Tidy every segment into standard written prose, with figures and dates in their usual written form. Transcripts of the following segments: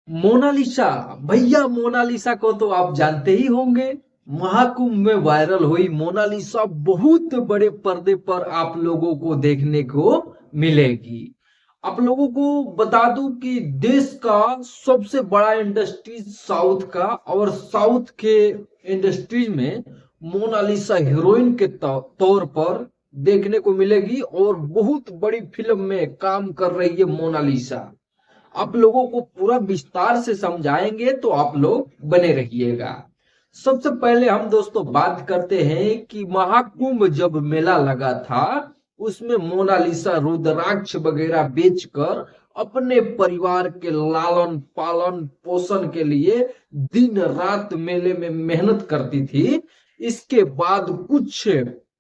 Mona Lisa. भैया Mona Lisa को तो आप जानते ही होंगे। महाकुंभ में वायरल हुई मोनालिसा बहुत बड़े पर्दे पर आप लोगों को देखने को मिलेगी। आप लोगों को बता दूं कि देश का सबसे बड़ा इंडस्ट्रीज साउथ का, और साउथ के इंडस्ट्रीज में मोनालिसा हीरोइन के तौर पर देखने को मिलेगी, और बहुत बड़ी फिल्म में काम कर रही है मोनालिसा। आप लोगों को पूरा विस्तार से समझाएंगे, तो आप लोग बने रहिएगा। सबसे पहले हम दोस्तों बात करते हैं कि महाकुंभ जब मेला लगा था, उसमें मोनालिसा रुद्राक्ष वगैरह बेचकर अपने परिवार के लालन पालन पोषण के लिए दिन रात मेले में मेहनत करती थी। इसके बाद कुछ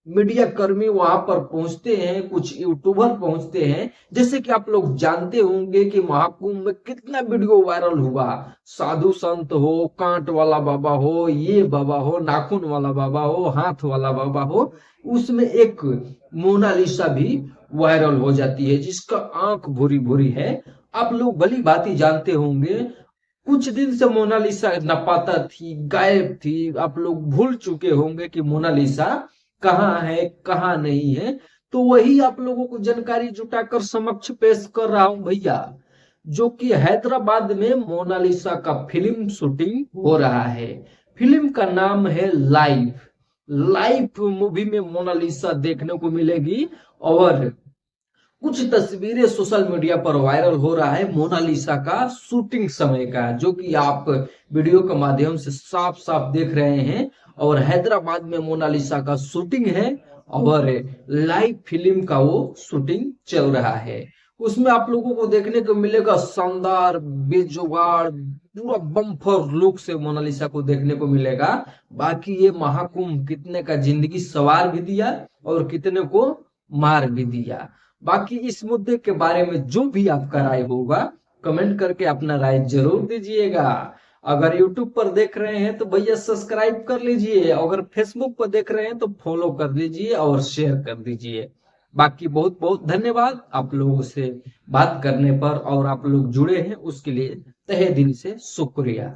मीडिया कर्मी वहां पर पहुंचते हैं, कुछ यूट्यूबर पहुंचते हैं। जैसे कि आप लोग जानते होंगे कि महाकुंभ में कितना वीडियो वायरल हुआ। साधु संत हो, कांट वाला बाबा हो, ये बाबा हो, नाखून वाला बाबा हो, हाथ वाला बाबा हो, उसमें एक मोनालिसा भी वायरल हो जाती है जिसका आंख भूरी भूरी है। आप लोग भली भांति जानते होंगे। कुछ दिन से मोनालिसा लापता थी, गायब थी। आप लोग भूल चुके होंगे कि मोनालिसा कहाँ है, कहाँ नहीं है। तो वही आप लोगों को जानकारी जुटाकर समक्ष पेश कर रहा हूं भैया। जो कि हैदराबाद में मोनालिसा का फिल्म शूटिंग हो रहा है। फिल्म का नाम है लाइफ। लाइफ मूवी में मोनालिसा देखने को मिलेगी, और कुछ तस्वीरें सोशल मीडिया पर वायरल हो रहा है मोनालिसा का शूटिंग समय का, जो कि आप वीडियो के माध्यम से साफ साफ देख रहे हैं। और हैदराबाद में मोनालिसा का शूटिंग है, और लाइव फिल्म का वो शूटिंग चल रहा है। उसमें आप लोगों को देखने को मिलेगा शानदार बेजुगाड़ पूरा बम्पर लुक से मोनालिसा को देखने को मिलेगा। बाकी ये महाकुंभ कितने का जिंदगी सवार भी दिया और कितने को मार भी दिया। बाकी इस मुद्दे के बारे में जो भी आपका राय होगा, कमेंट करके अपना राय जरूर दीजिएगा। अगर YouTube पर देख रहे हैं तो भैया सब्सक्राइब कर लीजिए, अगर Facebook पर देख रहे हैं तो फॉलो कर लीजिए और शेयर कर दीजिए। बाकी बहुत बहुत धन्यवाद आप लोगों से बात करने पर, और आप लोग जुड़े हैं उसके लिए तहे दिल से शुक्रिया।